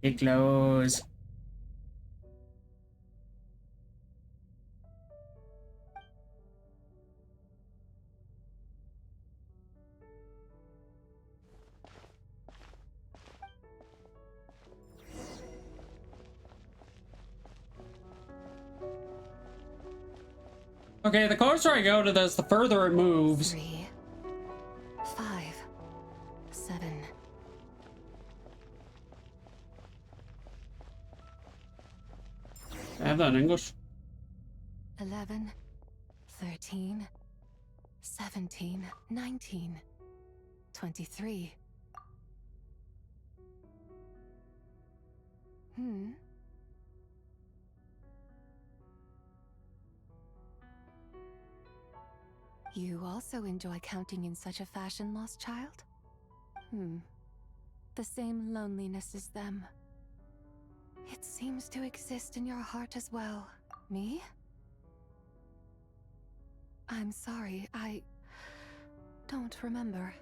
Get close. Okay, the closer I go to this, the further it moves. 3, 5, 7. I have that in English. 11, 13, 17, 19, 23. You also enjoy counting in such a fashion, lost child? The same loneliness as them. It seems to exist in your heart as well. Me? I'm sorry, I don't remember.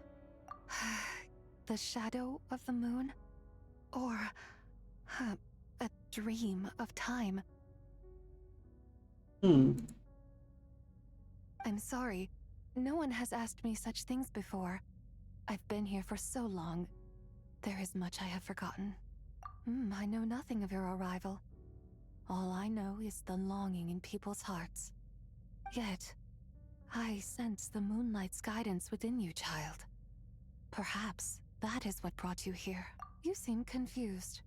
The shadow of the moon? Or a dream of time? I'm sorry. No one has asked me such things before. I've been here for so long. There is much I have forgotten. I know nothing of your arrival. All I know is the longing in people's hearts. Yet, I sense the moonlight's guidance within you, child. Perhaps that is what brought you here. You seem confused.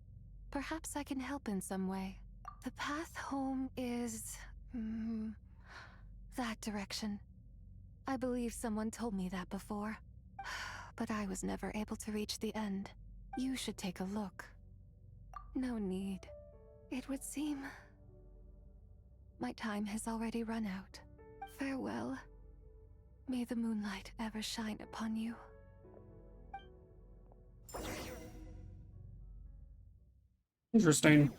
Perhaps I can help in some way. The path home is... that direction. I believe someone told me that before. But I was never able to reach the end. You should take a look. No need. It would seem... my time has already run out. Farewell. May the moonlight ever shine upon you. Interesting.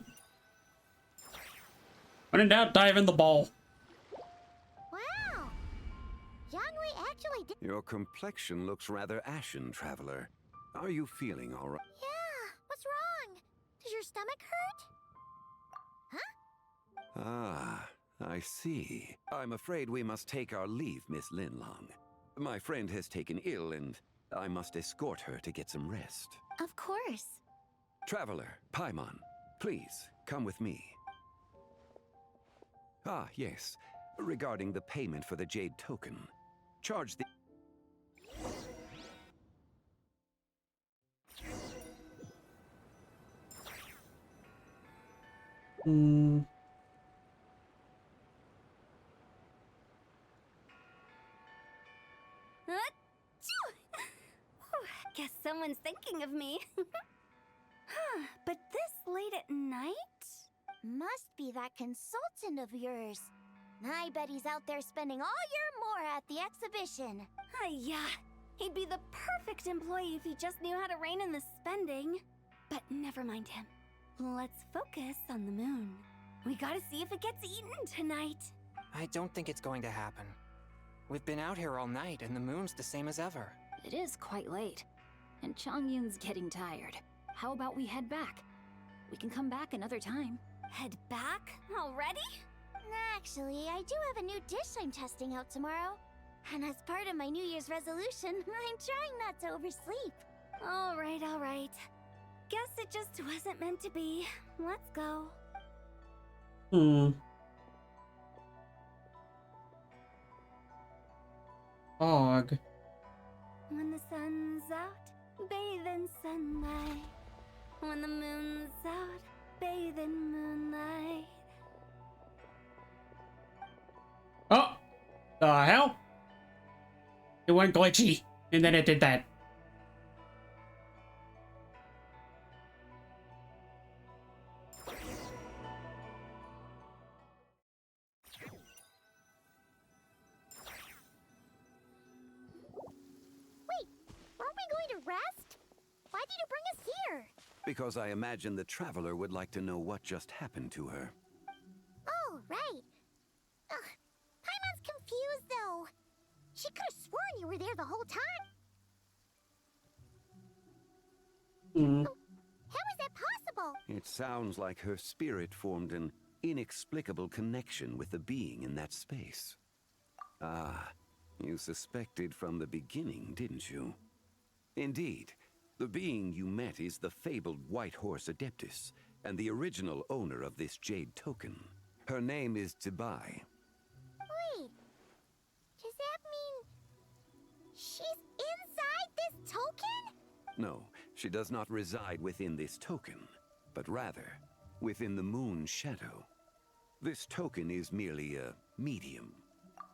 When in doubt, dive in the ball. Wow! Yangwei actually did. Your complexion looks rather ashen, traveler. Are you feeling all right? Yeah, what's wrong? Does your stomach hurt? Huh? Ah, I see. I'm afraid we must take our leave, Miss Linlong. My friend has taken ill and I must escort her to get some rest. Of course. Traveler, Paimon, please, come with me. Ah, yes. Regarding the payment for the Jade token. Charge the... Guess someone's thinking of me. But this late at night? Must be that consultant of yours. I bet he's out there spending all year more at the exhibition. Yeah, he'd be the perfect employee if he just knew how to rein in the spending. But never mind him. Let's focus on the moon. We gotta see if it gets eaten tonight. I don't think it's going to happen. We've been out here all night and the moon's the same as ever. It is quite late, and Chongyun's getting tired. How about we head back? We can come back another time. Head back? Already? Actually, I do have a new dish I'm testing out tomorrow. And as part of my New Year's resolution, I'm trying not to oversleep. All right. Guess it just wasn't meant to be. Let's go. Fog. When the sun's out, bathe in sunlight. When the moon's out, bathe in moonlight. Oh! The hell? It went glitchy, and then it did that. Wait, aren't we going to rest? Why did you bring us here? Because I imagine the traveler would like to know what just happened to her. Oh, right. Ugh, Paimon's confused, though. She could have sworn you were there the whole time. Oh, How is that possible? It sounds like her spirit formed an inexplicable connection with the being in that space. Ah, you suspected from the beginning, didn't you? Indeed, the being you met is the fabled White Horse Adeptus, and the original owner of this jade token. Her name is Zibai. Wait, does that mean she's inside this token? No, she does not reside within this token, but rather within the moon's shadow. This token is merely a medium.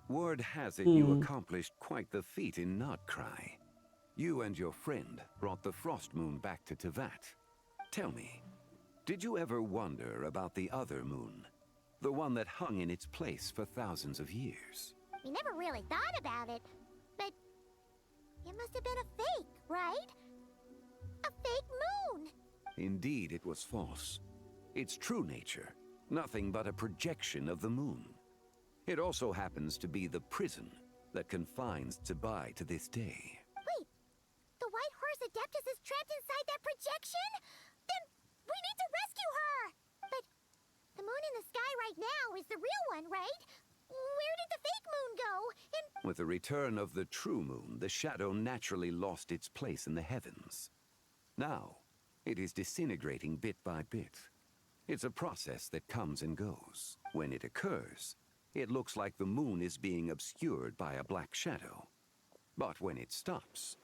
Word has it you accomplished quite the feat in Nodcry. You and your friend brought the Frost Moon back to Tevat. Tell me, did you ever wonder about the other moon? The one that hung in its place for thousands of years? We never really thought about it, but it must have been a fake, right? A fake moon! Indeed, it was false. Its true nature, nothing but a projection of the moon. It also happens to be the prison that confines Zibai to this day. Wait, the White Horse Adeptus is trapped inside that projection? Then we need to rescue her! But the moon in the sky right now is the real one, right? Where did the fake moon go? And With the return of the true moon, the shadow naturally lost its place in the heavens. Now, it is disintegrating bit by bit. It's a process that comes and goes. When it occurs, it looks like the moon is being obscured by a black shadow. But when it stops,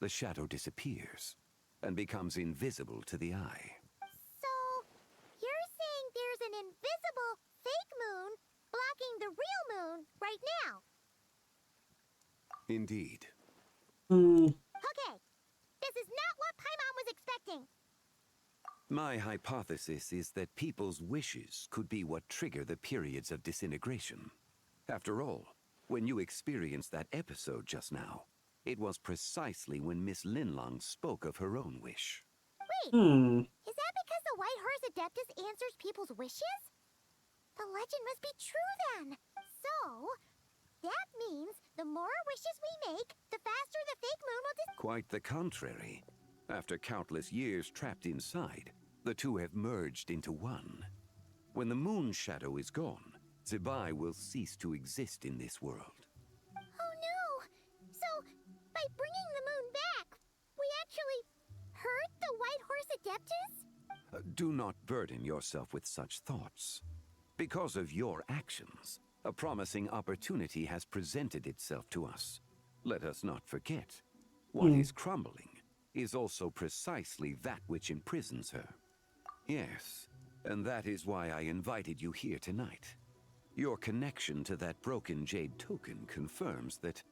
the shadow disappears and becomes invisible to the eye. so, you're saying there's an invisible fake moon blocking the real moon right now? Indeed. Okay, this is not what Paimon was expecting. My hypothesis is that people's wishes could be what trigger the periods of disintegration. After all, when you experienced that episode just now, it was precisely when Miss Linlong spoke of her own wish. Wait, is that because the White Horse Adeptus answers people's wishes? The legend must be true then. So, that means the more wishes we make, the faster the fake moon will Quite the contrary. After countless years trapped inside, the two have merged into one. When the moon shadow is gone, Zibai will cease to exist in this world. Oh no! So, by bringing the moon back, we actually hurt the White Horse Adeptus? Do not burden yourself with such thoughts. Because of your actions, a promising opportunity has presented itself to us. Let us not forget, what is crumbling is also precisely that which imprisons her. Yes, and that is why I invited you here tonight. Your connection to that broken jade token confirms that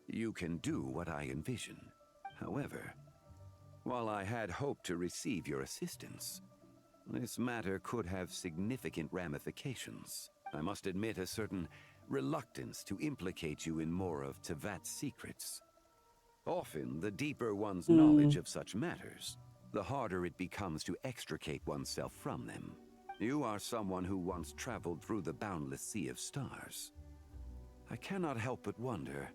you can do what I envision. However, while I had hoped to receive your assistance, this matter could have significant ramifications. I must admit a certain reluctance to implicate you in more of Tevat's secrets. Often, the deeper one's knowledge of such matters, the harder it becomes to extricate oneself from them. You are someone who once traveled through the boundless sea of stars. I cannot help but wonder,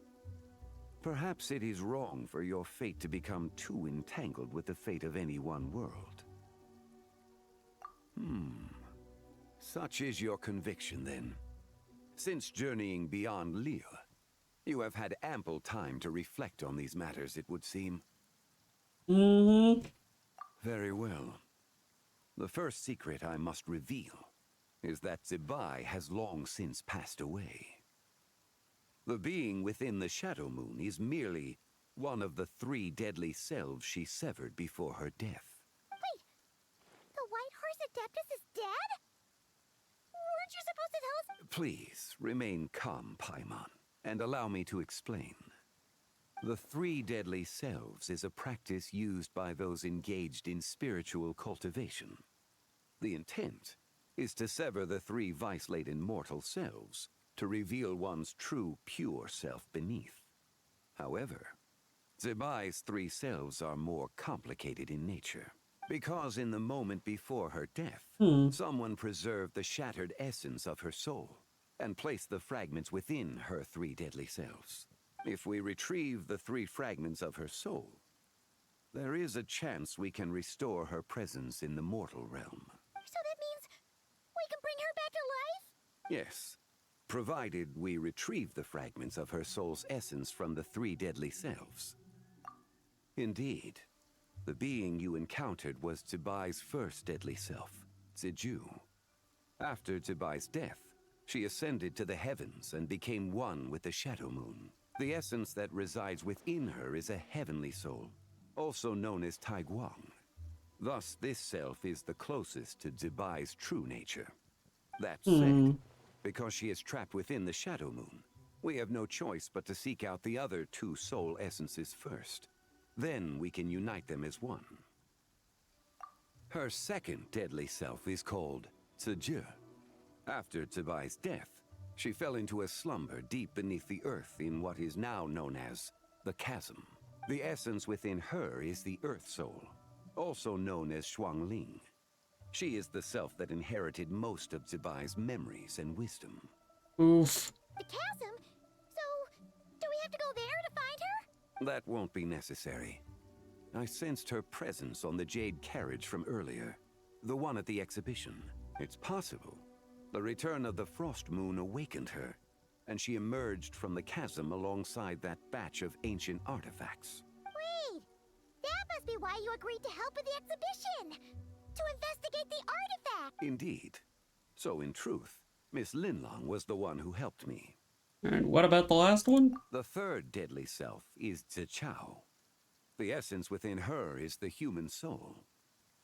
perhaps it is wrong for your fate to become too entangled with the fate of any one world. Such is your conviction, then. Since journeying beyond Lille, you have had ample time to reflect on these matters, it would seem. Very well. The first secret I must reveal is that Zibai has long since passed away. The being within the Shadow Moon is merely one of the 3 deadly selves she severed before her death. Wait, the White Horse Adeptus is dead? Weren't you supposed to tell us? Please, remain calm, Paimon, and allow me to explain. The 3 deadly selves is a practice used by those engaged in spiritual cultivation. The intent is to sever the 3 vice-laden mortal selves to reveal one's true, pure self beneath. However, Zibai's 3 selves are more complicated in nature. Because in the moment before her death, someone preserved the shattered essence of her soul and placed the fragments within her 3 deadly selves. If we retrieve the 3 fragments of her soul, there is a chance we can restore her presence in the mortal realm. So that means we can bring her back to life? Yes, provided we retrieve the fragments of her soul's essence from the three deadly selves. Indeed, the being you encountered was Zibai's first deadly self, Ziju. After Zibai's death, she ascended to the heavens and became one with the Shadow Moon. The essence that resides within her is a heavenly soul, also known as Taiguang. Thus, this self is the closest to Zibai's true nature. That said, because she is trapped within the Shadow Moon, we have no choice but to seek out the other two soul essences first. Then we can unite them as one. Her second deadly self is called Ziju. After Zibai's death, she fell into a slumber deep beneath the earth in what is now known as the Chasm. The essence within her is the Earth Soul, also known as Shuangling. She is the self that inherited most of Zibai's memories and wisdom. Oof. The chasm? So, do we have to go there to find her? That won't be necessary. I sensed her presence on the jade carriage from earlier, the one at the exhibition. It's possible the return of the Frost Moon awakened her, and she emerged from the chasm alongside that batch of ancient artifacts. Wait! That must be why you agreed to help with the exhibition! To investigate the artifact! Indeed. So in truth, Miss Linlong was the one who helped me. And what about the last one? The third deadly self is Zichao. The essence within her is the human soul,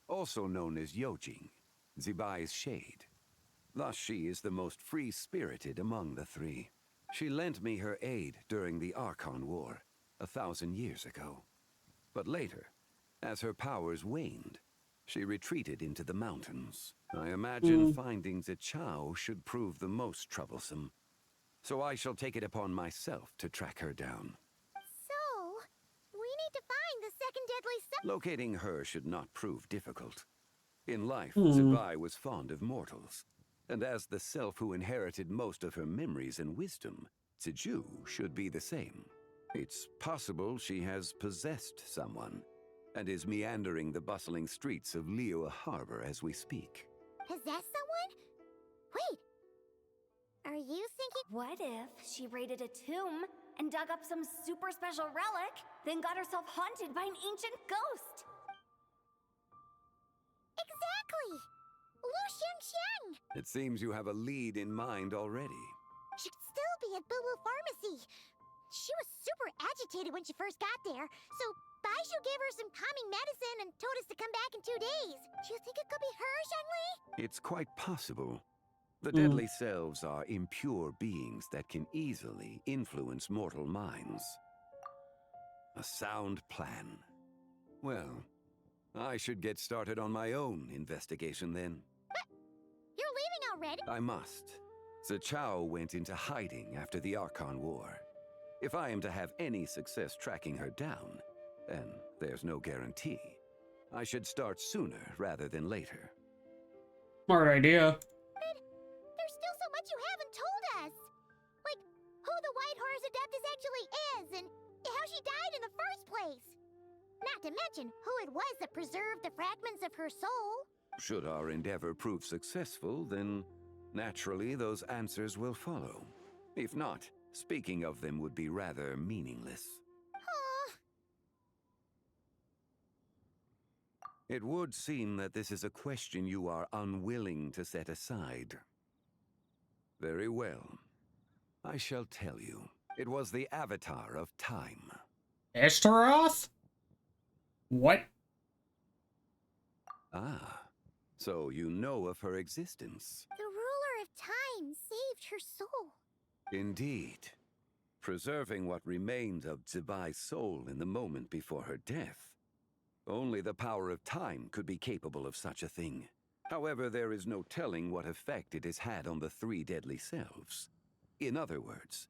also known as Yojing, Zibai's shade. Thus she is the most free-spirited among the three. She lent me her aid during the Archon War, 1,000 years ago. But later, as her powers waned, she retreated into the mountains. I imagine finding Zichao should prove the most troublesome. So I shall take it upon myself to track her down. So, we need to find the second deadly self. Locating her should not prove difficult. In life, Zibai was fond of mortals. And as the self who inherited most of her memories and wisdom, Ziju should be the same. It's possible she has possessed someone, and is meandering the bustling streets of Liyue Harbor as we speak. Possess someone? Wait! Are you thinking— What if she raided a tomb and dug up some super special relic, then got herself haunted by an ancient ghost? Exactly! Lu Xiangxiang! It seems you have a lead in mind already. Should still be at Boo Boo Pharmacy. She was super agitated when she first got there, so Baishu gave her some calming medicine and told us to come back in 2 days. Do you think it could be her, Zhengli? It's quite possible. The deadly selves are impure beings that can easily influence mortal minds. A sound plan. Well, I should get started on my own investigation then. You're leaving already? I must. Zichao went into hiding after the Archon War. If I am to have any success tracking her down, and there's no guarantee, I should start sooner rather than later. Smart idea. But there's still so much you haven't told us. Like, who the White Horse Adeptus actually is, and how she died in the first place. Not to mention who it was that preserved the fragments of her soul. Should our endeavor prove successful, then naturally those answers will follow. If not, speaking of them would be rather meaningless. It would seem that this is a question you are unwilling to set aside. Very well. I shall tell you. It was the Avatar of Time. Ishtaroth? What? Ah, so you know of her existence. The ruler of time saved her soul. Indeed. Preserving what remained of Zibai's soul in the moment before her death. Only the power of time could be capable of such a thing. However, there is no telling what effect it has had on the three deadly selves. In other words,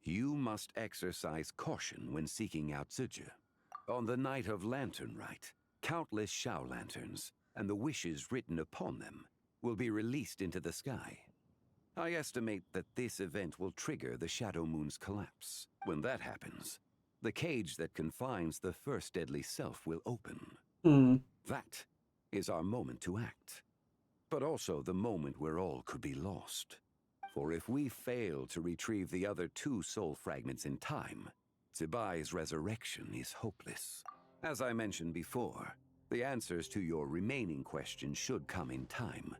you must exercise caution when seeking out Ziju. On the night of Lantern Rite, countless Shao lanterns, and the wishes written upon them, will be released into the sky. I estimate that this event will trigger the Shadow Moon's collapse. When that happens, the cage that confines the first deadly self will open. That is our moment to act, but also the moment where all could be lost. For if we fail to retrieve the other 2 soul fragments in time, Zibai's resurrection is hopeless. As I mentioned before, the answers to your remaining questions should come in time,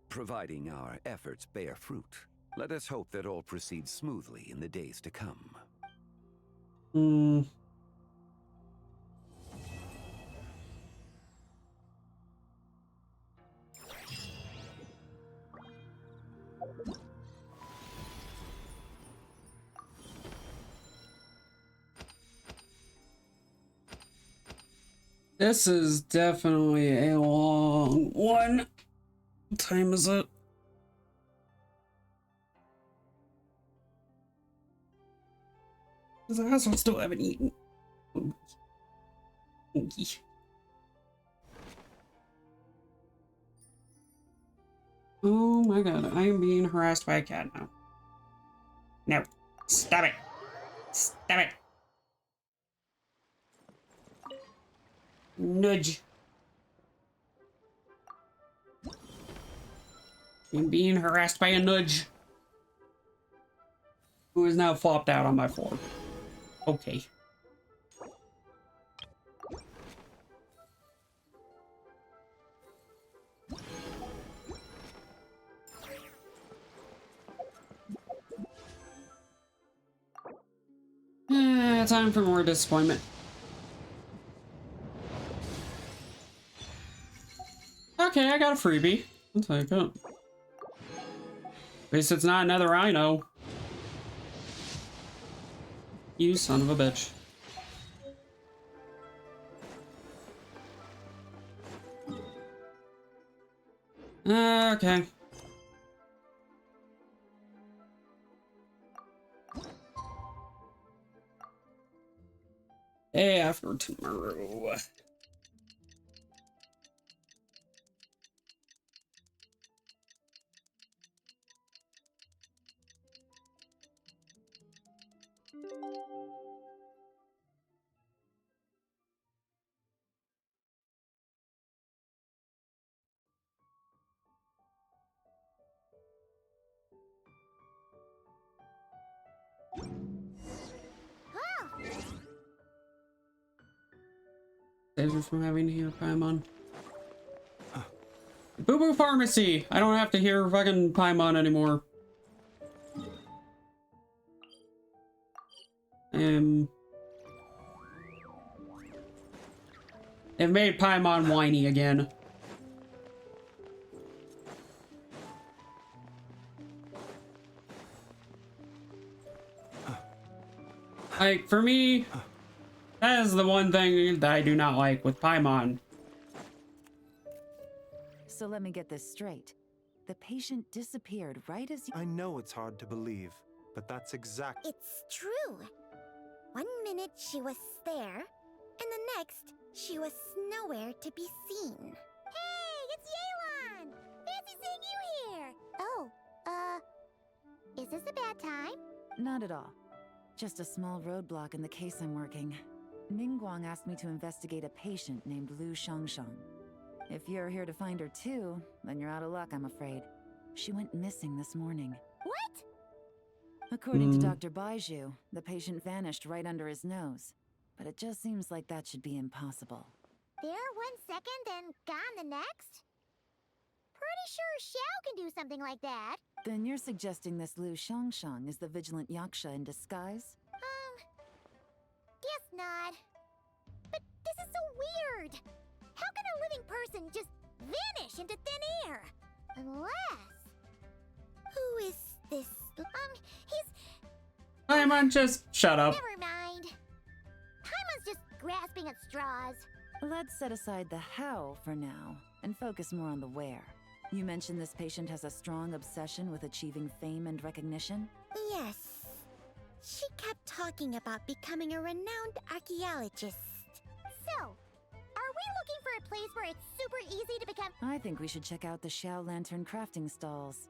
providing our efforts bear fruit. Let us hope that all proceeds smoothly in the days to come. This is definitely a long one. What time is it? Because I also still haven't eaten. Oh my god, I am being harassed by a cat now. No. Stop it. Stop it. Nudge. I'm being harassed by a nudge. Who is now flopped out on my floor. Okay. Time for more disappointment. Okay, I got a freebie. I'll take it. At least it's not another rhino. You son of a bitch. Okay. Day after tomorrow. Saves me from having to hear Paimon. Boo Boo Pharmacy! I don't have to hear fucking Paimon anymore. It made Paimon whiny again. Like, for me, that is the one thing that I do not like with Paimon. So let me get this straight. The patient disappeared right as you— I know it's hard to believe, but that's exact. It's true. One minute she was there, and the next she was nowhere to be seen. Hey, it's Yelan! Fancy seeing you here! Oh, is this a bad time? Not at all. Just a small roadblock in the case I'm working. Ningguang asked me to investigate a patient named Lu Shangshang. If you're here to find her too, then you're out of luck, I'm afraid. She went missing this morning. What? According to Dr. Baiju, the patient vanished right under his nose. But it just seems like that should be impossible. There 1 second and gone the next? Pretty sure Xiao can do something like that. Then you're suggesting this Lu Shangshang is the vigilant Yaksha in disguise? Guess not. But this is so weird. How can a living person just vanish into thin air? Unless... Who is this? He's... Paimon, just shut up. Never mind. Paimon's just grasping at straws. Let's set aside the how for now, and focus more on the where. You mentioned this patient has a strong obsession with achieving fame and recognition? Yes. She kept talking about becoming a renowned archaeologist. So, are we looking for a place where it's super easy to become... I think we should check out the Xiao Lantern crafting stalls.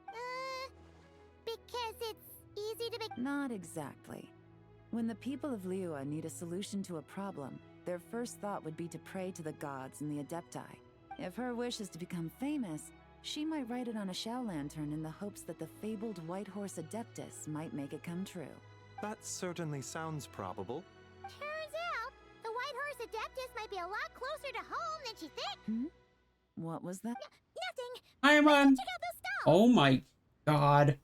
Because it's easy to be... Not exactly. When the people of Liyue need a solution to a problem, their first thought would be to pray to the gods and the Adepti. If her wish is to become famous, she might write it on a Shao lantern in the hopes that the fabled White Horse Adeptus might make it come true. That certainly sounds probable. Turns out, the White Horse Adeptus might be a lot closer to home than she thinks. What was that? Nothing. Paimon! Check out those stalls. Oh my god.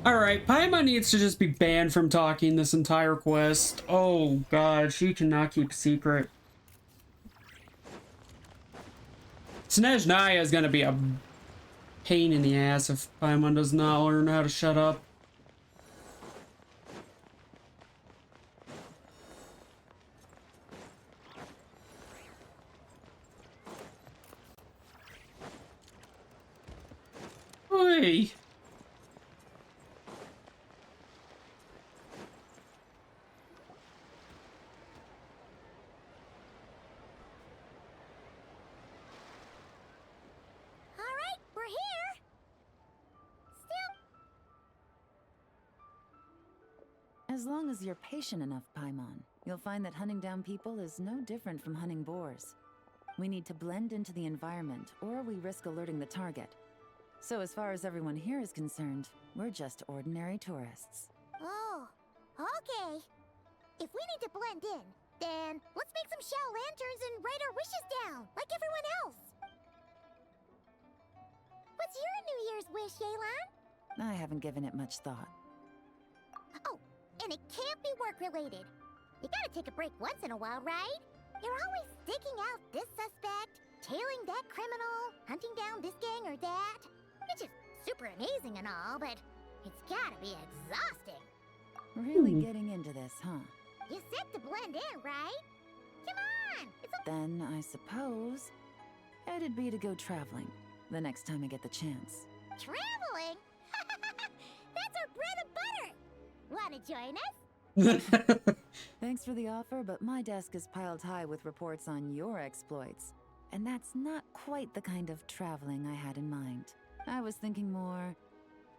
Alright, Paimon needs to just be banned from talking this entire quest. Oh god, she cannot keep a secret. Snezhnaya is gonna be a pain in the ass if Paimon does not learn how to shut up. Oi! All right, we're here. Still, As long as you're patient enough, Paimon, you'll find that hunting down people is no different from hunting boars. We need to blend into the environment, or we risk alerting the target. So as far as everyone here is concerned, we're just ordinary tourists. oh, okay. If we need to blend in, then let's make some Shao lanterns and write our wishes down, like everyone else. What's your New Year's wish, Yelan? I haven't given it much thought. Oh, and it can't be work-related. You gotta take a break once in a while, right? You're always digging out this suspect, tailing that criminal, hunting down this gang or that. Which is super amazing and all, but it's gotta be exhausting. Really getting into this, huh? You said to blend in, right? Come on! It's a Then I suppose it'd be to go traveling the next time I get the chance. traveling! That's our bread and butter! Wanna join us? Thanks for the offer, but my desk is piled high with reports on your exploits. And that's not quite the kind of traveling I had in mind. I was thinking more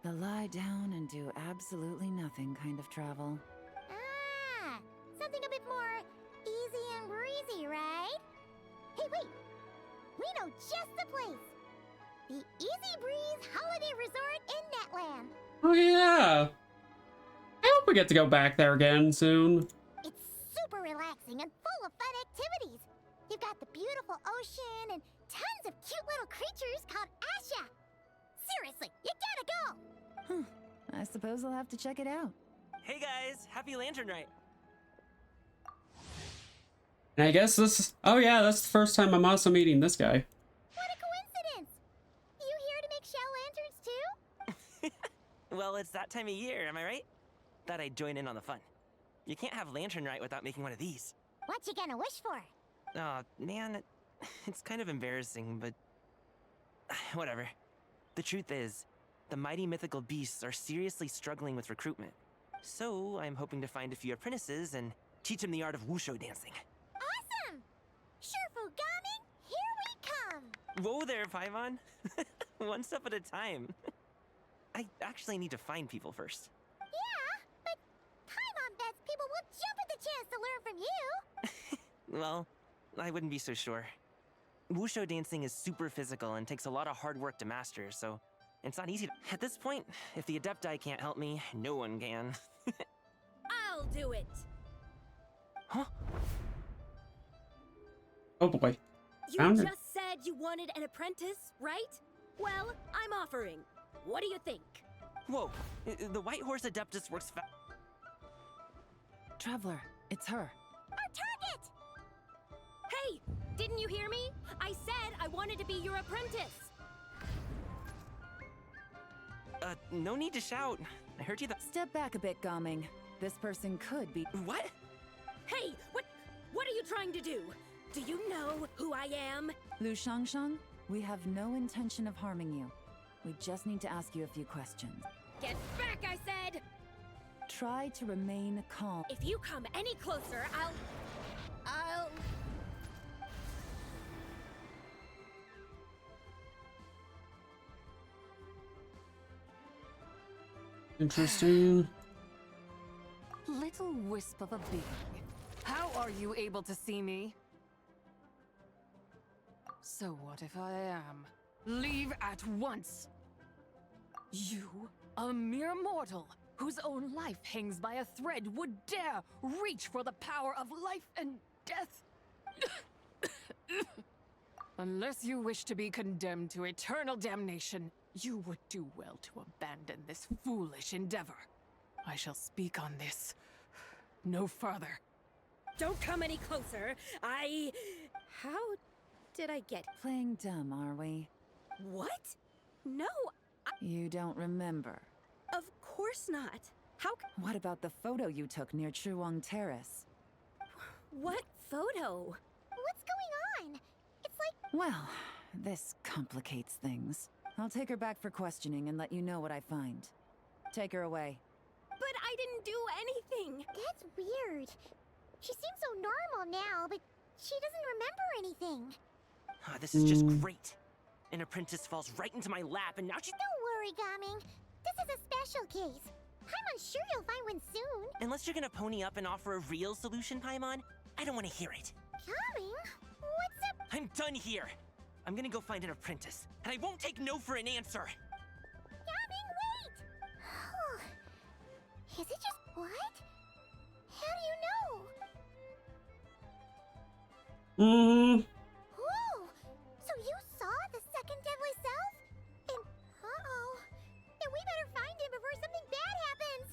the lie down and do absolutely nothing kind of travel. Ah, something a bit more easy and breezy, right? Hey, wait! We know just the place! The Easy Breeze Holiday Resort in Netland. Oh yeah. I hope we get to go back there again soon. It's super relaxing and full of fun activities. You've got the beautiful ocean and tons of cute little creatures called Asha. Seriously, you gotta go! I suppose I'll have to check it out. Hey guys, happy Lantern Rite. And I guess this, oh yeah, that's the first time I'm also meeting this guy. What a coincidence! You here to make Shao lanterns too? Well, it's that time of year, am I right? Thought I'd join in on the fun. You can't have Lantern Rite without making one of these. What you gonna wish for? Oh, man, it's kind of embarrassing, but whatever. The truth is, the mighty mythical beasts are seriously struggling with recruitment. So I'm hoping to find a few apprentices and teach them the art of wushu dancing. Awesome! Shurfugami, here we come! Whoa there, Paimon. One step at a time. I actually need to find people first. Yeah, but Paimon bets people will jump at the chance to learn from you! Well, I wouldn't be so sure. Wushu dancing is super physical and takes a lot of hard work to master, so it's not easy. At this point, if the Adepti can't help me, no one can. I'll do it. Huh? Oh boy. You Found her. just said you wanted an apprentice, right? Well, I'm offering. What do you think? Whoa, the White Horse Adeptus works Traveler, it's her. Our target! Hey, didn't you hear me? I said I wanted to be your apprentice. No need to shout. I heard you Step back a bit, Gaming. This person could be. What? Hey, what are you trying to do? Do you know who I am? Lu Shangshang, we have no intention of harming you. We just need to ask you a few questions. Get back, I said! Try to remain calm. If you come any closer, I'll... Interesting. wisp of a being. How are you able to see me? So what if I am? Leave at once! You, a mere mortal, whose own life hangs by a thread, would dare reach for the power of life and death? Unless you wish to be condemned to eternal damnation, you would do well to abandon this foolish endeavor. I shall speak on this no further. Don't come any closer. How did I get... Playing dumb, are we? What? No, You don't remember. of course not. How... What about the photo you took near Chuang Terrace? What photo? What's going on? It's like Well, this complicates things. I'll take her back for questioning and let you know what I find. Take her away. But I didn't do anything. that's weird. She seems so normal now, but she doesn't remember anything. Ah, this is just great. An apprentice falls right into my lap, and now she's... Don't worry, Gaming. This is a special case. Paimon's sure you'll find one soon. Unless you're gonna pony up and offer a real solution, Paimon, I don't want to hear it. Gaming? What's up? I'm done here. I'm gonna go find an apprentice, and I won't take no for an answer. Gaming, wait! Is it just... what? How do you know? Whoa! So you saw the second deadly self? And... uh-oh. Then we better find him before something bad happens!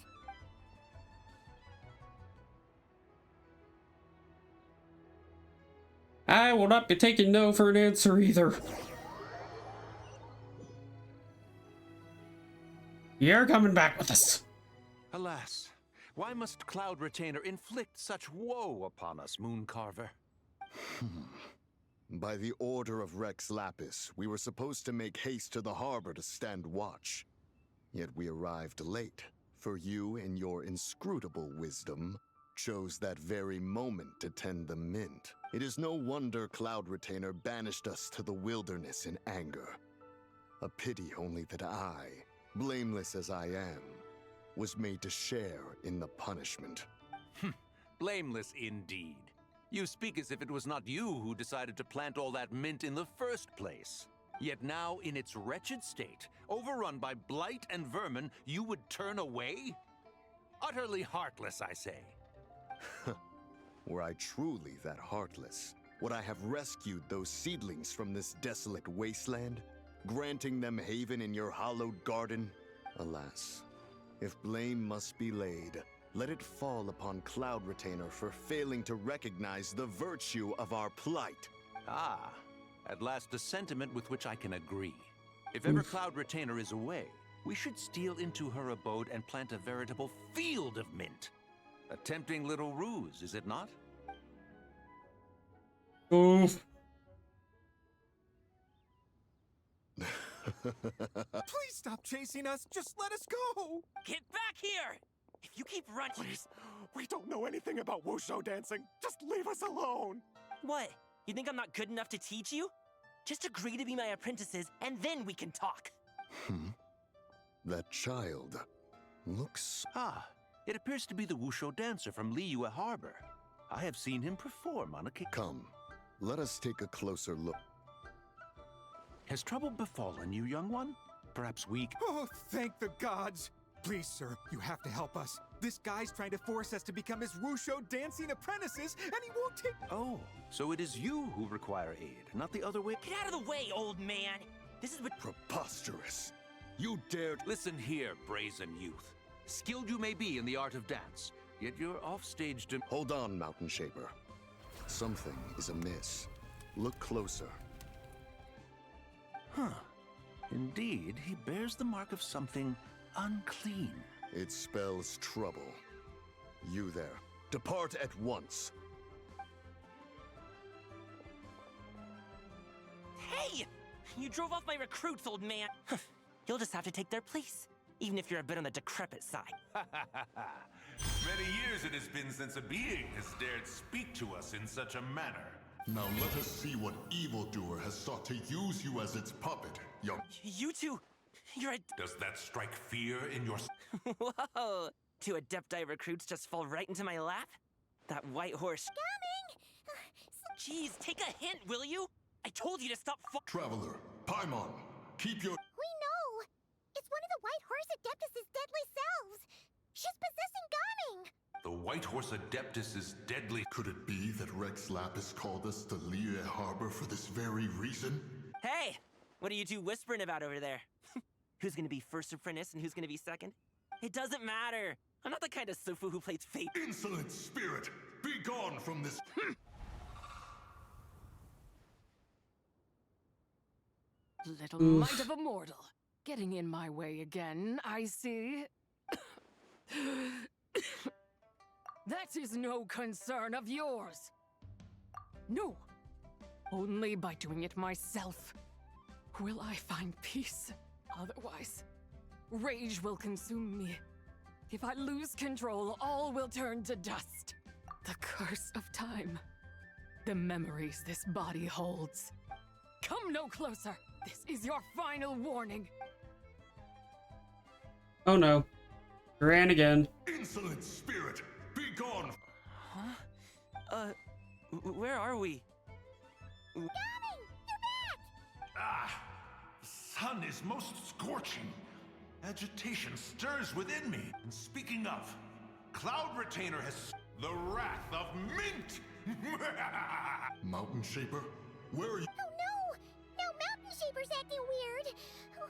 I will not be taking no for an answer either. You're coming back with us. Alas, why must Cloud Retainer inflict such woe upon us, Mooncarver? By the order of Rex Lapis, we were supposed to make haste to the harbor to stand watch. Yet we arrived late, for you, in your inscrutable wisdom, chose that very moment to tend the mint. It is no wonder Cloud Retainer banished us to the wilderness in anger. A pity only that I, blameless as I am, was made to share in the punishment. Blameless indeed. You speak as if it was not you who decided to plant all that mint in the first place. Yet now, in its wretched state, overrun by blight and vermin, you would turn away? Utterly heartless, I say. Were I truly that heartless, would I have rescued those seedlings from this desolate wasteland, granting them haven in your hallowed garden? Alas, if blame must be laid, let it fall upon Cloud Retainer for failing to recognize the virtue of our plight. Ah, at last a sentiment with which I can agree. If ever Cloud Retainer is away, we should steal into her abode and plant a veritable field of mint. A tempting little ruse, is it not? Oof. Please stop chasing us. Just let us go. Get back here! If you keep running... Please. We don't know anything about wushu dancing. Just leave us alone. What? You think I'm not good enough to teach you? Just agree to be my apprentices, and then we can talk. That child looks... Ah, it appears to be the wushu dancer from Liyue Harbor. I have seen him perform on occasion. Come, let us take a closer look. Has trouble befallen you, young one? Perhaps we... Oh, thank the gods. Please, sir, you have to help us. This guy's trying to force us to become his wushu dancing apprentices, and he won't take... Oh, so it is you who require aid, not the other way? Get out of the way, old man! This is what... Preposterous! You dared... Listen here, brazen youth. Skilled you may be in the art of dance, yet you're offstage to... Hold on, Mountain Shaper. Something is amiss. Look closer. Huh. Indeed, he bears the mark of something unclean. It spells trouble. You there. Depart at once. Hey! You drove off my recruits, old man! You'll just have to take their place, even if you're a bit on the decrepit side. Many years it has been since a being has dared speak to us in such a manner. Now let us see what evildoer has sought to use you as its puppet, young... You two, you're a... Does that strike fear in your... Whoa! 2 Adepti recruits just fall right into my lap? That white horse. Coming! Jeez, take a hint, will you? I told you to stop. Traveler, Paimon, keep your. We know! It's one of the White Horse Adeptus' deadly selves! She's possessing Gaming! The White Horse Adeptus is deadly. Could it be that Rex Lapis called us to Liyue Harbor for this very reason? Hey! What are you two whispering about over there? Who's gonna be first apprentice and who's gonna be second? It doesn't matter! I'm not the kind of Sufu who plays fate. Insolent spirit! Be gone from this. Little mite of a mortal. Getting in my way again, I see. That is no concern of yours. No. Only by doing it myself will I find peace. Otherwise, rage will consume me. If I lose control, all will turn to dust. The curse of time. The memories this body holds. Come no closer. This is your final warning. Oh no. Ran again. Insolent spirit! Be gone! Huh? Where are we? Gaming! You're back! Ah! The sun is most scorching. Agitation stirs within me. And speaking of, Cloud Retainer has the wrath of Mint! Mountain Shaper? Where are you? Oh no! Now Mountain Shaper's acting weird! Oh,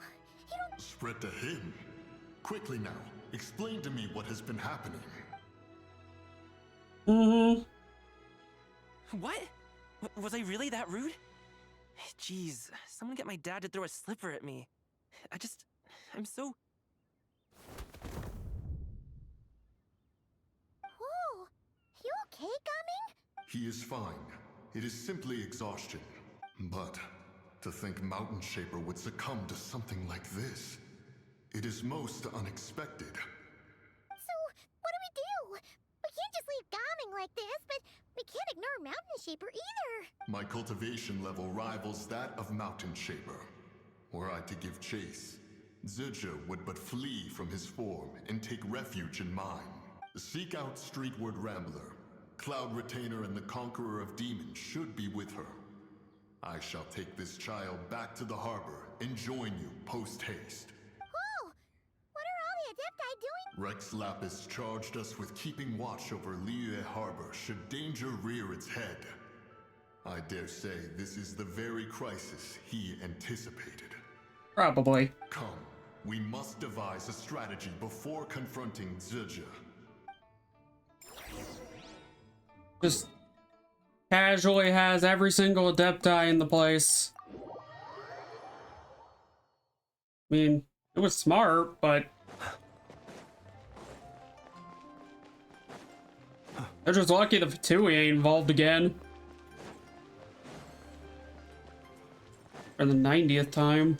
you don't... Spread to him. Quickly now, explain to me what has been happening. What? Was I really that rude? Jeez, someone get my dad to throw a slipper at me. I'm so... Whoa! You okay, Gaming? He is fine. It is simply exhaustion. But to think Mountain Shaper would succumb to something like this, it is most unexpected. So, what do? We can't just leave Gaming like this, but we can't ignore Mountain Shaper either. My cultivation level rivals that of Mountain Shaper. Were I to give chase, Zizha would but flee from his form and take refuge in mine. Seek out Streetward Rambler. Cloud Retainer and the Conqueror of Demons should be with her. I shall take this child back to the harbor and join you post-haste. Whoa! What are all the Adepti doing? Rex Lapis charged us with keeping watch over Liyue Harbor should danger rear its head. I dare say this is the very crisis he anticipated. Probably. Come, we must devise a strategy before confronting Zizha. Just casually has every single Adepti in the place. I mean, it was smart, but they're just lucky the Fatui ain't involved again. For the 90th time.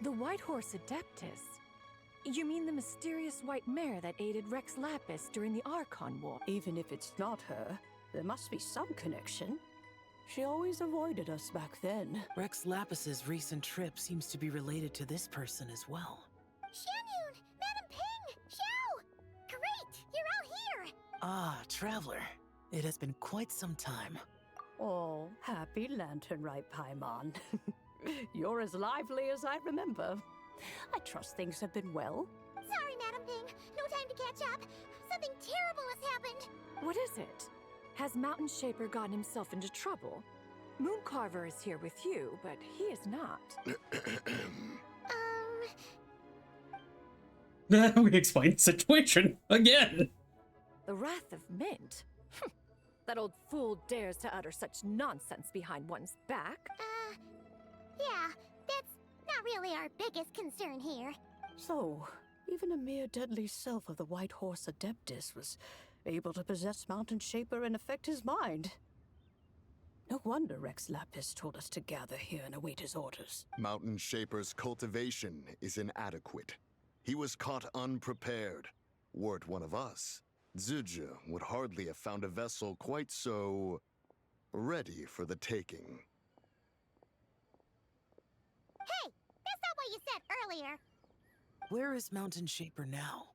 The White Horse Adeptus? You mean the mysterious white mare that aided Rex Lapis during the Archon War? Even if it's not her, there must be some connection. She always avoided us back then. Rex Lapis's recent trip seems to be related to this person as well. Xianyun! Madam Ping! Xiao! Great! You're out here! Ah, Traveler. It has been quite some time. Oh, happy Lantern Rite, Paimon. You're as lively as I remember. I trust things have been well. Sorry, Madam Ping. No time to catch up. Something terrible has happened. What is it? Has Mountain Shaper gotten himself into trouble? Mooncarver is here with you, but he is not. We explained the situation again. The Wrath of Mint? That old fool dares to utter such nonsense behind one's back. Yeah, that's not really our biggest concern here. So, even a mere deadly self of the White Horse Adeptus was able to possess Mountain Shaper and affect his mind. No wonder Rex Lapis told us to gather here and await his orders. Mountain Shaper's cultivation is inadequate. He was caught unprepared. Were it one of us, Zizha would hardly have found a vessel quite so ready for the taking. Hey, that's not what you said earlier. Where is Mountain Shaper now?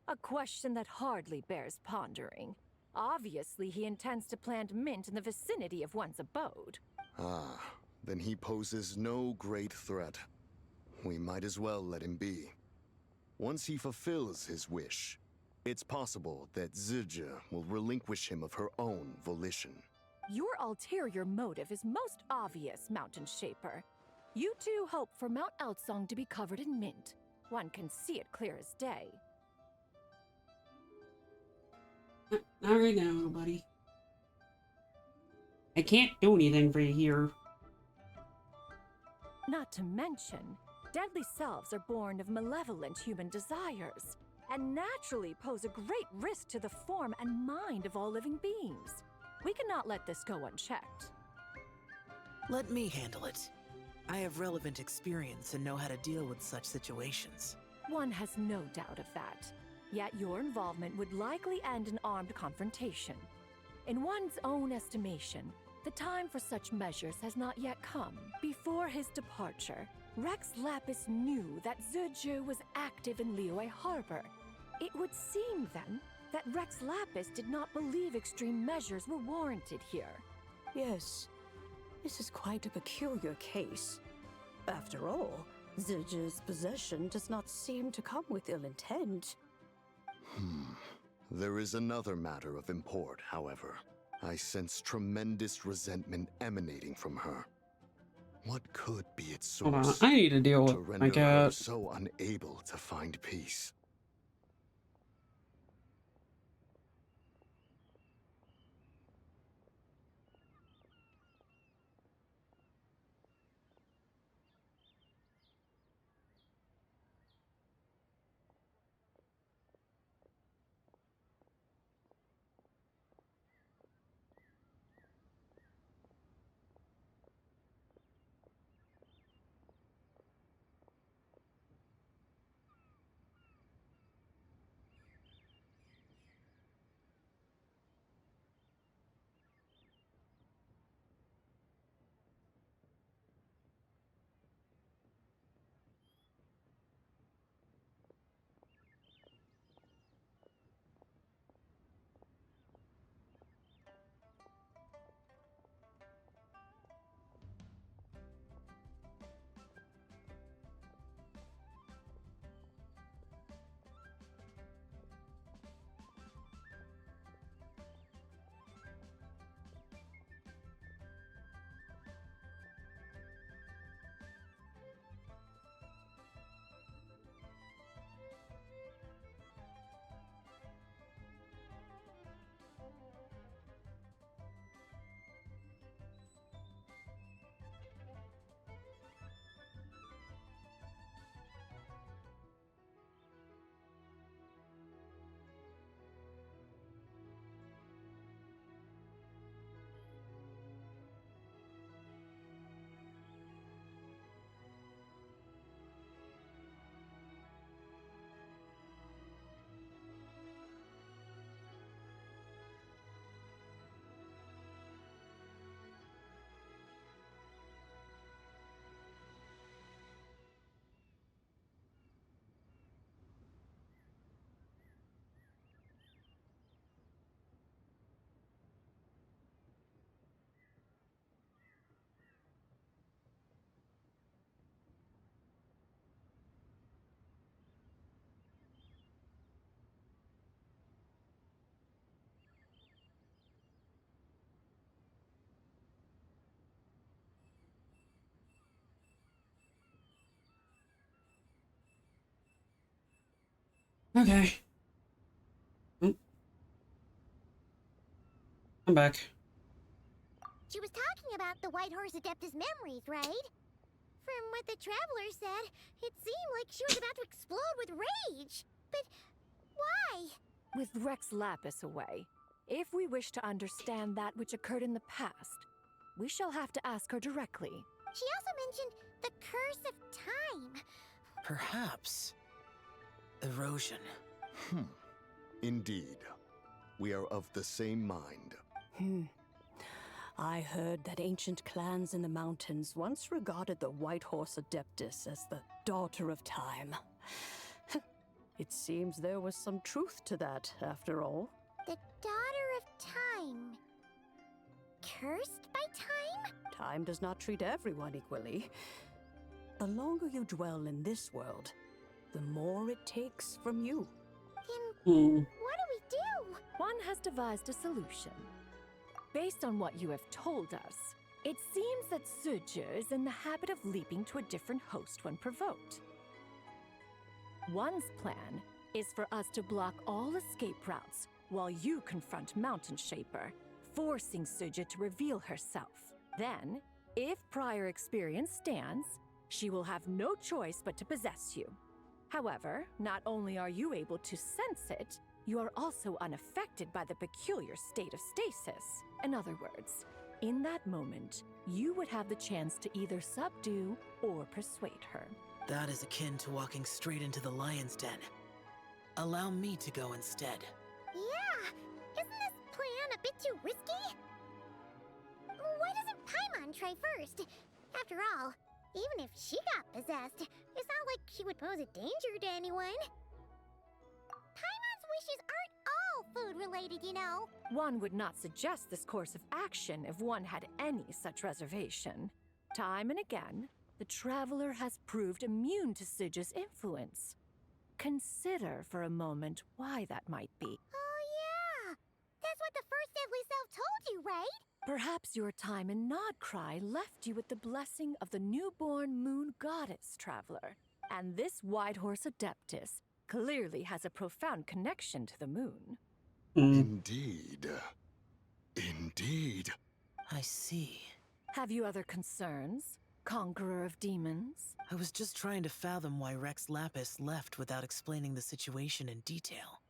A question that hardly bears pondering. Obviously, he intends to plant mint in the vicinity of one's abode. Ah, then he poses no great threat. We might as well let him be. Once he fulfills his wish, it's possible that Zija will relinquish him of her own volition. Your ulterior motive is most obvious, Mountain Shaper. You two hope for Mount Eltsong to be covered in mint. One can see it clear as day. Not right now, little buddy. I can't do anything for you here. Not to mention, deadly selves are born of malevolent human desires, and naturally pose a great risk to the form and mind of all living beings. We cannot let this go unchecked. Let me handle it. I have relevant experience and know how to deal with such situations. One has no doubt of that. Yet your involvement would likely end in armed confrontation. In one's own estimation, the time for such measures has not yet come. Before his departure, Rex Lapis knew that Ziju was active in Liyue Harbor. It would seem, then, that Rex Lapis did not believe extreme measures were warranted here. Yes, this is quite a peculiar case. After all, Ziju's possession does not seem to come with ill intent. There is another matter of import, however. I sense tremendous resentment emanating from her. What could be its Hold on, source I need to deal to with render like her so unable to find peace? Okay. I'm back. She was talking about the White Horse Adeptus memories, right? From what the Traveler said, it seemed like she was about to explode with rage. But why? With Rex Lapis away, if we wish to understand that which occurred in the past, we shall have to ask her directly. She also mentioned the curse of time. Perhaps. Erosion. Indeed. We are of the same mind. I heard that ancient clans in the mountains once regarded the White Horse Adeptus as the daughter of time. It seems there was some truth to that, after all. The daughter of time. Cursed by time? Time does not treat everyone equally. The longer you dwell in this world, the more it takes from you. Then what do we do? One has devised a solution. Based on what you have told us, it seems that Suje is in the habit of leaping to a different host when provoked. One's plan is for us to block all escape routes while you confront Mountain Shaper, forcing Suje to reveal herself. Then, if prior experience stands, she will have no choice but to possess you. However, not only are you able to sense it, you are also unaffected by the peculiar state of stasis. In other words, in that moment, you would have the chance to either subdue or persuade her. That is akin to walking straight into the lion's den. Allow me to go instead. Yeah! Isn't this plan a bit too risky? Why doesn't Paimon try first? After all, even if she got possessed, it's not like she would pose a danger to anyone. Paimon's wishes aren't all food-related, you know. One would not suggest this course of action if one had any such reservation. Time and again, the traveler has proved immune to Suje's influence. Consider for a moment why that might be. Oh yeah! That's what the first deadly self told you, right? Perhaps your time in Nodcry left you with the blessing of the newborn moon goddess, traveler. And this White Horse Adeptus clearly has a profound connection to the moon. Indeed. Indeed. I see. Have you other concerns, Conqueror of Demons? I was just trying to fathom why Rex Lapis left without explaining the situation in detail.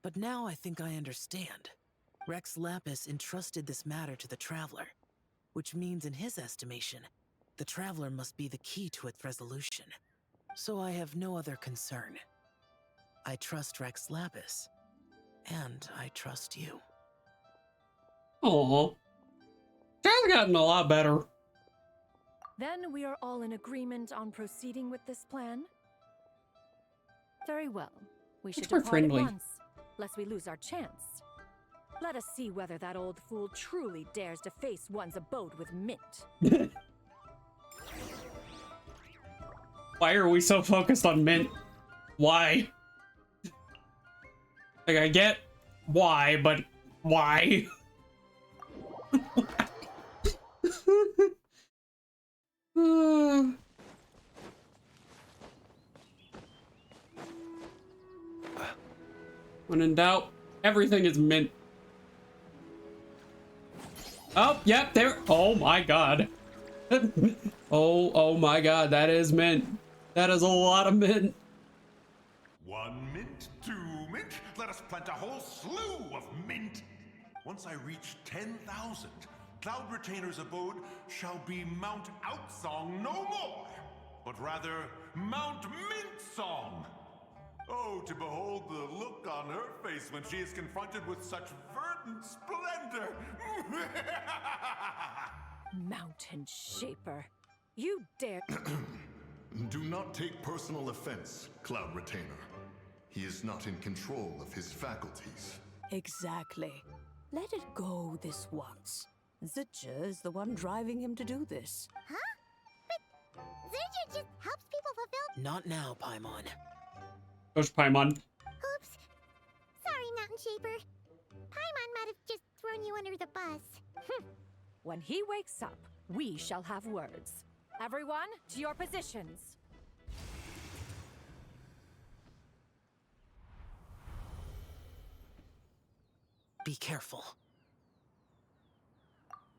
But now I think I understand. Rex Lapis entrusted this matter to the Traveler, which means in his estimation, the Traveler must be the key to its resolution. So I have no other concern. I trust Rex Lapis, and I trust you. Aww. Child's gotten a lot better. Then we are all in agreement on proceeding with this plan? Very well. We should more depart friendly. at once, lest we lose our chance. Let us see whether that old fool truly dares to face one's abode with Mint. Why are we so focused on Mint? Why? Like, I get why, but why? When in doubt, everything is Mint. Oh, yep, there. Oh my god. Oh my god, that is Mint. That is a lot of Mint. 1 mint, 2 mint, let us plant a whole slew of mint. Once I reach 10,000, Cloud Retainer's abode shall be Mount Outsong no more, but rather Mount Mintsong. Oh, to behold the look on her face when she is confronted with such verdant splendor. Mountain Shaper, you dare... Do not take personal offense, Cloud Retainer. He is not in control of his faculties. Exactly. Let it go this once. Zitja is the one driving him to do this. Huh? But Zitja just helps people fulfill... Not now, Paimon. Gosh, Paimon. Oops. Sorry, Mountain Shaper. Paimon might have just thrown you under the bus. When he wakes up, we shall have words. Everyone, to your positions. Be careful.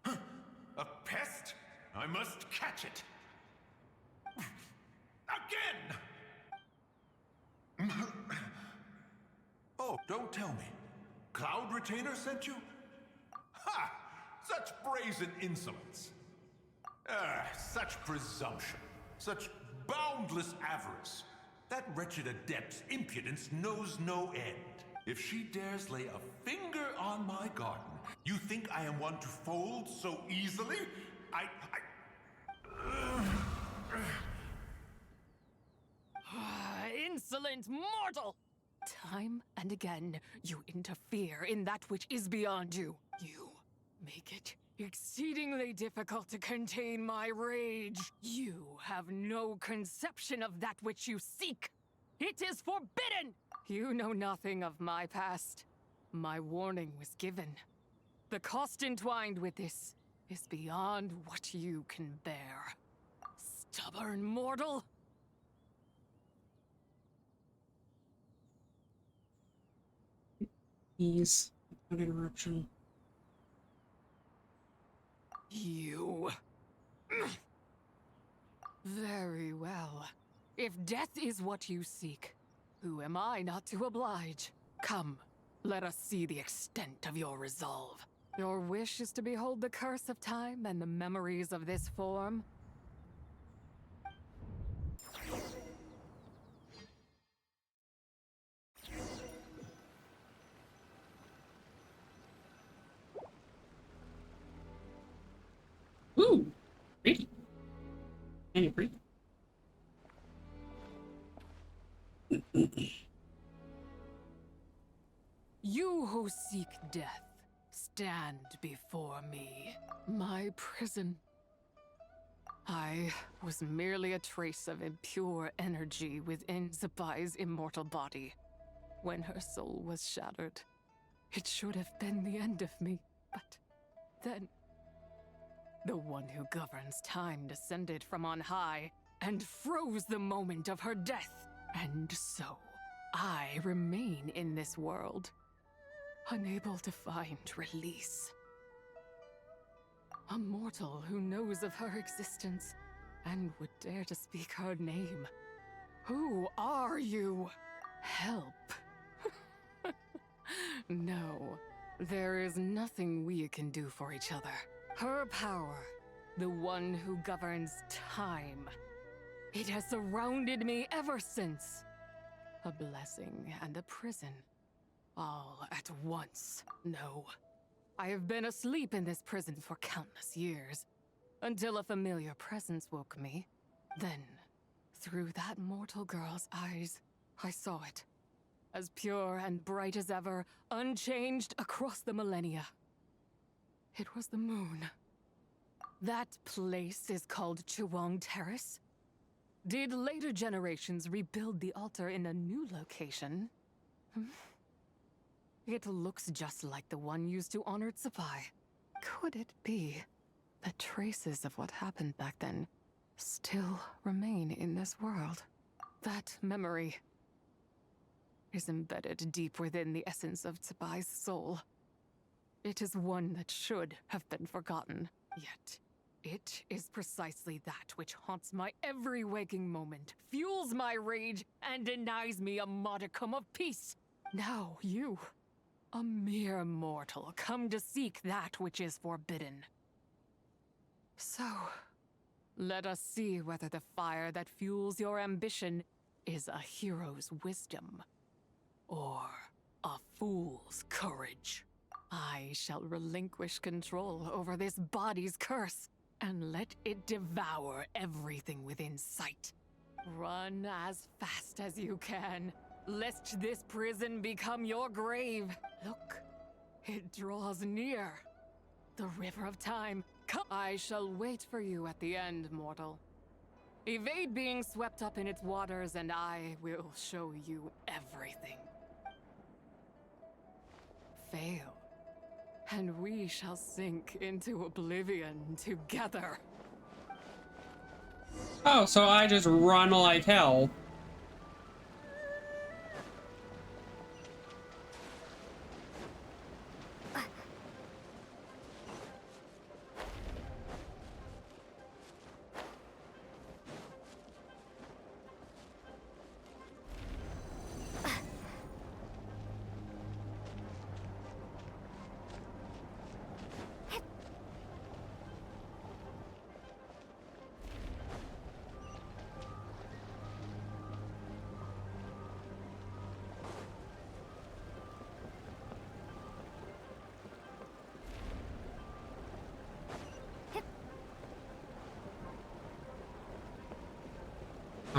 A pest? I must catch it. Again! Oh, don't tell me. Cloud Retainer sent you? Ha! Such brazen insolence. Such presumption. Such boundless avarice. That wretched adept's impudence knows no end. If she dares lay a finger on my garden. You think I am one to fold so easily? Insolent mortal! Time and again, you interfere in that which is beyond you. You make it exceedingly difficult to contain my rage. You have no conception of that which you seek. It is forbidden! You know nothing of my past. My warning was given. The cost entwined with this is beyond what you can bear. Stubborn mortal! Please, an interruption. You. Very well. If death is what you seek, who am I not to oblige? Come, let us see the extent of your resolve. Your wish is to behold the curse of time and the memories of this form? Ooh, pretty. And pretty. You who seek death, stand before me. My prison. I was merely a trace of impure energy within Zabai's immortal body. When her soul was shattered, it should have been the end of me, but then the one who governs time descended from on high and froze the moment of her death. And so, I remain in this world, unable to find release. A mortal who knows of her existence and would dare to speak her name. Who are you? Help. No, there is nothing we can do for each other. Her power, the one who governs time, it has surrounded me ever since. A blessing and a prison, all at once. No, I have been asleep in this prison for countless years, until a familiar presence woke me. Then, through that mortal girl's eyes, I saw it. As pure and bright as ever, unchanged across the millennia. It was the moon. That place is called Chuang Terrace. Did later generations rebuild the altar in a new location? It looks just like the one used to honor Tsubai. Could it be that traces of what happened back then still remain in this world? That memory is embedded deep within the essence of Tsubai's soul. It is one that should have been forgotten, yet it is precisely that which haunts my every waking moment, fuels my rage, and denies me a modicum of peace. Now you, a mere mortal, come to seek that which is forbidden. So, let us see whether the fire that fuels your ambition is a hero's wisdom, or a fool's courage. I shall relinquish control over this body's curse, and let it devour everything within sight. Run as fast as you can, lest this prison become your grave. Look, it draws near. The river of time. Come. I shall wait for you at the end, mortal. Evade being swept up in its waters, and I will show you everything. Fail, and we shall sink into oblivion together. Oh, so I just run like hell.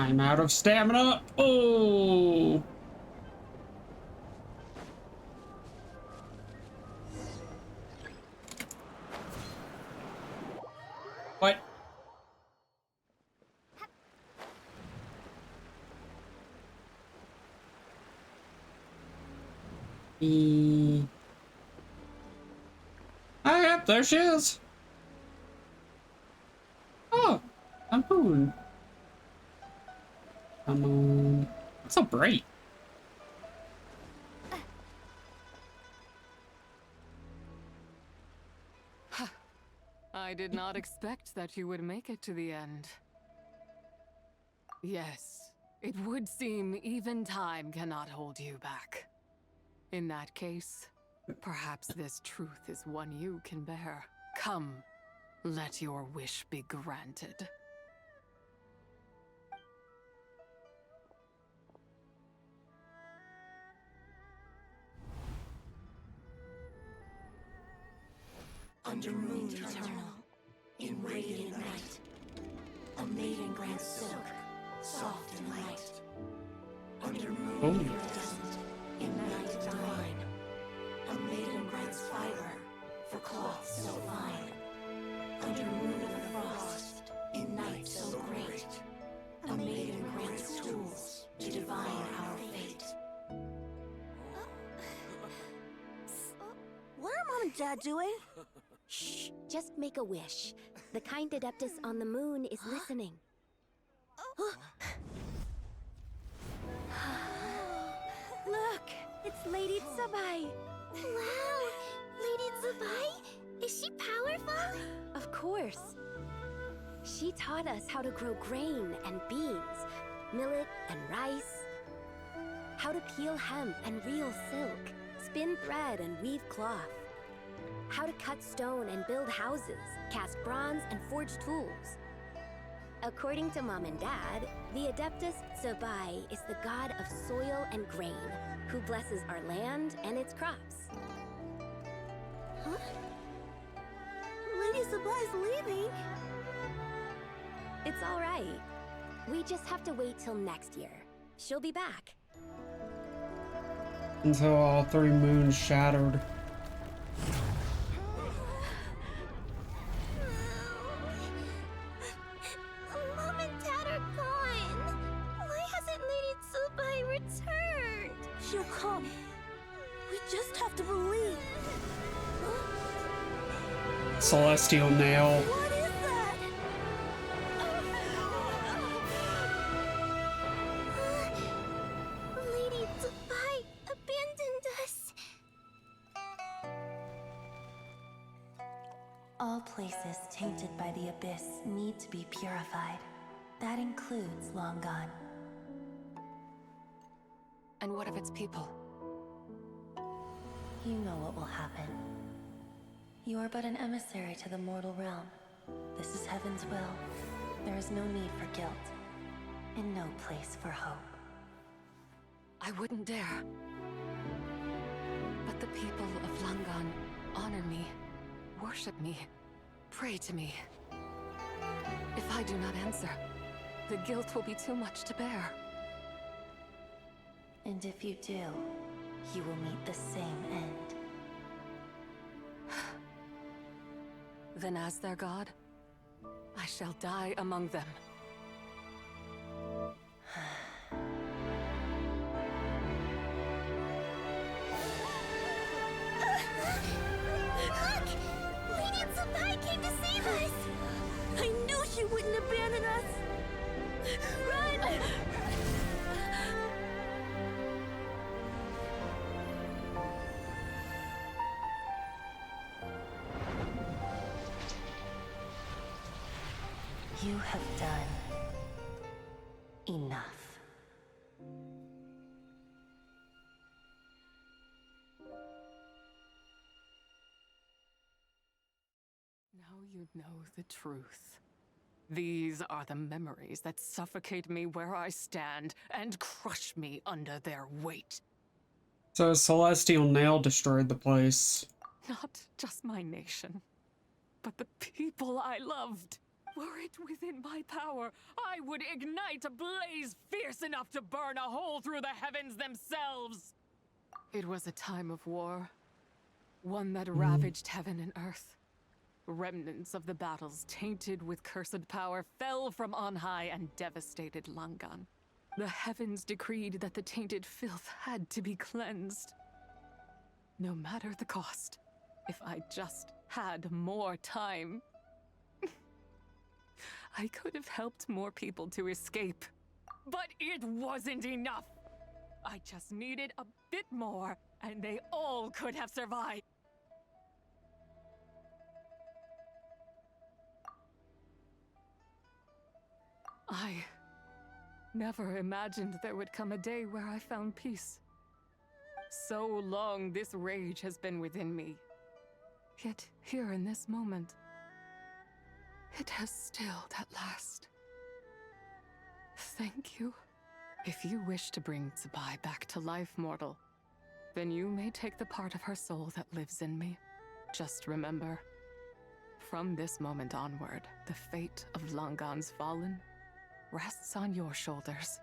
I'm out of stamina. Oh. What? Oh, yep, there she is. Oh, a moon. A moon. It's so bright. I did not expect that you would make it to the end. Yes, it would seem even time cannot hold you back. In that case, perhaps this truth is one you can bear. Come, let your wish be granted. Under moon eternal, in radiant night, a maiden grants silk, soft and light. Under moon iridescent, in night divine, a maiden grants fiber for cloth so fine. Under moon of the frost, in night so great, a maiden grants tools to divine our fate. What are Mom and Dad doing? Shh, just make a wish. The kind Adeptus on the moon is listening. Look, it's Lady Tsubai. Wow, Lady Tsubai? Is she powerful? Of course. She taught us how to grow grain and beans, millet and rice, how to peel hemp and reel silk, spin thread and weave cloth, how to cut stone and build houses, cast bronze and forge tools. According to Mom and Dad, the Adeptus Tsubai is the god of soil and grain, who blesses our land and its crops. Huh? Lady Tsubai's leaving. It's all right. We just have to wait till next year. She'll be back. Until all three moons shattered. Mom and Dad are gone. Why hasn't Lady Tsubai returned? She'll come. We just have to believe. Celestial nail. What is that? Lady Tsubai abandoned us. All places tainted by the abyss need to be purified. That includes Long Gone. And what of its people? You know what will happen. You are but an emissary to the mortal realm. This is Heaven's will. There is no need for guilt, and no place for hope. I wouldn't dare. But the people of Langan honor me, worship me, pray to me. If I do not answer, the guilt will be too much to bear. And if you do, you will meet the same end. Then as their god, I shall die among them. Look! Lady Tsubai came to save us! I knew she wouldn't abandon us! Run! You have done enough. Now you know the truth. These are the memories that suffocate me where I stand and crush me under their weight. So Celestial Nail destroyed the place. Not just my nation, but the people I loved. Were it within my power, I would ignite a blaze fierce enough to burn a hole through the heavens themselves. It was a time of war, one that ravaged heaven and earth. Remnants of the battles tainted with cursed power fell from on high and devastated Langan. The heavens decreed that the tainted filth had to be cleansed. No matter the cost, if I just had more time, I could have helped more people to escape. But it wasn't enough! I just needed a bit more, and they all could have survived. I never imagined there would come a day where I found peace. So long this rage has been within me. Yet here in this moment, it has stilled at last. Thank you. If you wish to bring Tsubai back to life, mortal, then you may take the part of her soul that lives in me. Just remember, from this moment onward, the fate of Langan's fallen rests on your shoulders,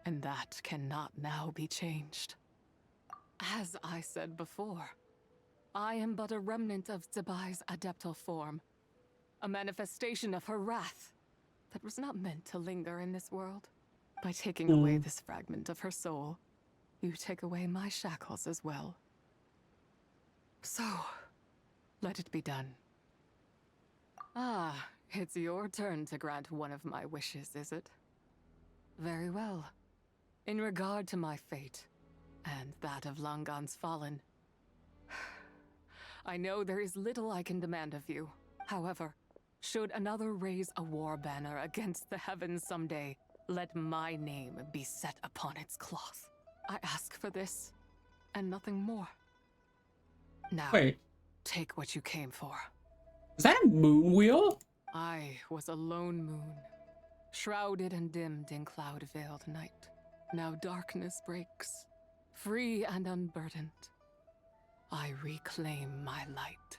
and that cannot now be changed. As I said before, I am but a remnant of Tsubai's adeptal form, a manifestation of her wrath that was not meant to linger in this world. By taking away this fragment of her soul, you take away my shackles as well. So, let it be done. Ah, it's your turn to grant one of my wishes, is it? Very well. In regard to my fate, and that of Langan's fallen, I know there is little I can demand of you. However, should another raise a war banner against the heavens someday, let my name be set upon its cloth. I ask for this, and nothing more. Now, Wait, take what you came for. is that a moon wheel? I was a lone moon, shrouded and dimmed in cloud-veiled night. Now darkness breaks, free and unburdened. I reclaim my light.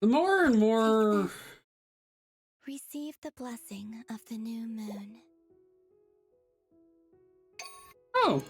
The more and more... Receive the blessing of the new moon. Oh,